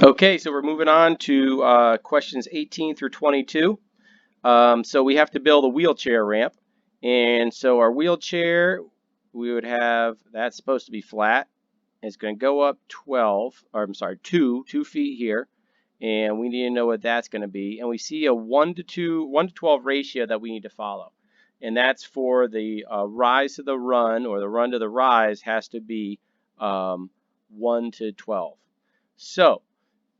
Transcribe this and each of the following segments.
Okay, so we're moving on to questions 18 through 22. So we have to build a wheelchair ramp. And so our wheelchair, we would have, that's supposed to be flat. It's going to go up 12, or I'm sorry, 2 feet here. And we need to know what that's going to be. And we see a 1 to 12 ratio that we need to follow. And that's for the rise to the run, or the run to the rise has to be 1 to 12. So,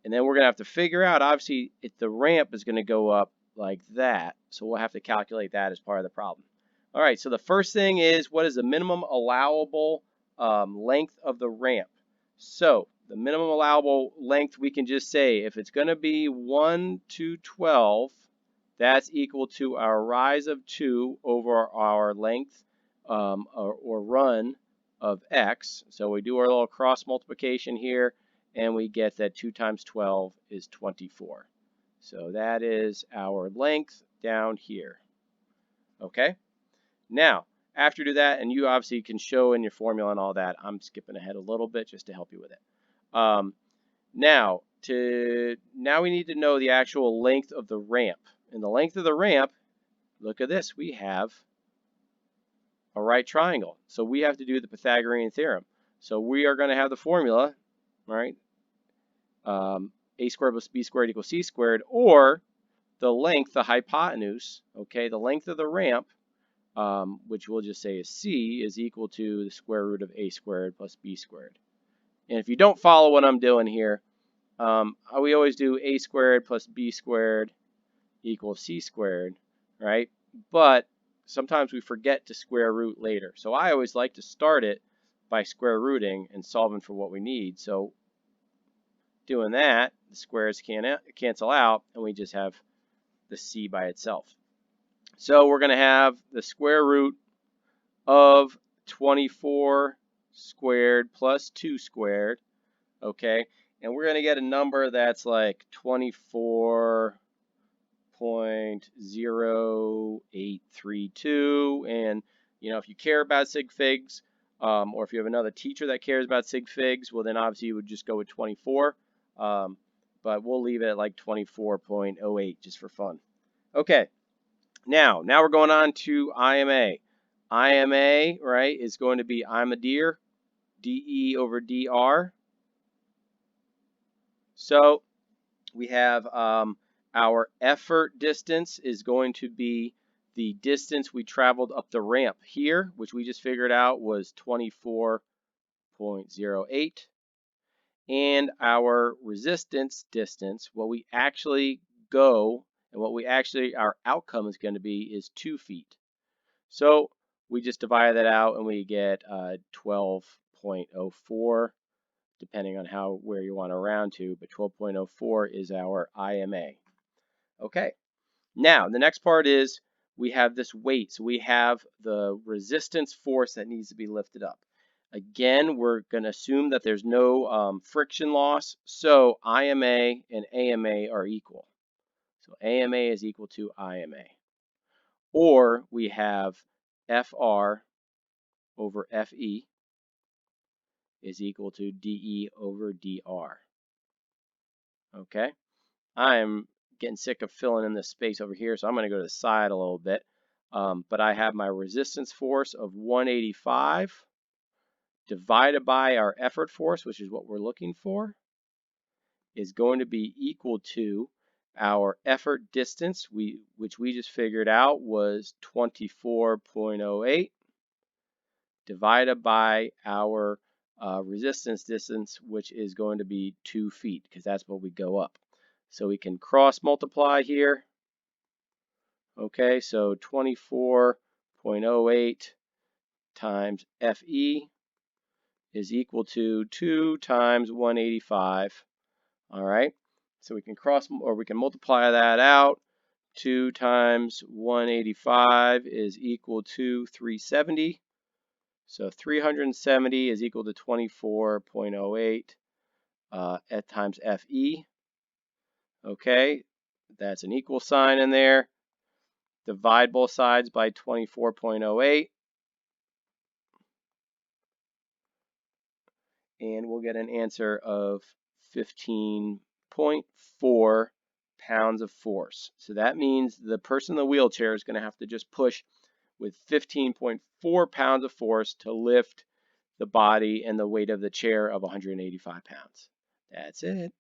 and then we're going to have to figure out, obviously, if the ramp is going to go up like that. So we'll have to calculate that as part of the problem. All right, so the first thing is, what is the minimum allowable length of the ramp? So the minimum allowable length, we can just say, if it's going to be 1 to 12, that's equal to our rise of 2 over our length or run of x. So we do our little cross multiplication here, and we get that 2 times 12 is 24. So that is our length down here. Okay? Now, after you do that, and you obviously can show in your formula and all that, I'm skipping ahead a little bit just to help you with it. Now we need to know the actual length of the ramp. And the length of the ramp, look at this, we have a right triangle. So we have to do the Pythagorean theorem. So we are going to have the formula, right? A squared plus b squared equals c squared, or the length, the hypotenuse, okay, the length of the ramp, which we'll just say is c, is equal to the square root of a squared plus b squared. And if you don't follow what I'm doing here, we always do a squared plus b squared equals c squared, right? But sometimes we forget to square root later. So I always like to start it by square rooting and solving for what we need. So doing that, the squares cancel out, and we just have the c by itself. So we're going to have the square root of 24 squared plus 2 squared, okay? And we're going to get a number that's like 24.0832. And, you know, if you care about sig figs, or if you have another teacher that cares about sig figs, well, then obviously you would just go with 24. But we'll leave it at like 24.08 just for fun. Okay, now we're going on to IMA. IMA, right, is going to be I'm a deer, dE over dr. So we have our effort distance is going to be the distance we traveled up the ramp here, which we just figured out was 24.08. And our resistance distance, what we actually go and what we actually, our outcome is going to be is 2 feet. So we just divide that out and we get 12.04, depending on where you want to round to, but 12.04 is our IMA. Okay, now the next part is we have this weight. So we have the resistance force that needs to be lifted up. Again, we're going to assume that there's no friction loss, so IMA and AMA are equal. So AMA is equal to IMA. Or we have FR over FE is equal to DE over DR. Okay, I'm getting sick of filling in this space over here, so I'm going to go to the side a little bit. But I have my resistance force of 185 divided by our effort force, which is what we're looking for, is going to be equal to our effort distance, which we just figured out was 24.08, divided by our resistance distance, which is going to be 2 feet, because that's what we go up. So we can cross multiply here. Okay, so 24.08 times FE is equal to 2 times 185. All right, so we can we can multiply that out. 2 times 185 is equal to 370. So 370 is equal to 24.08 times FE. Okay, that's an equal sign in there. Divide both sides by 24.08. And we'll get an answer of 15 15.4 pounds of force. So that means the person in the wheelchair is going to have to just push with 15.4 pounds of force to lift the body and the weight of the chair of 185 pounds. That's it.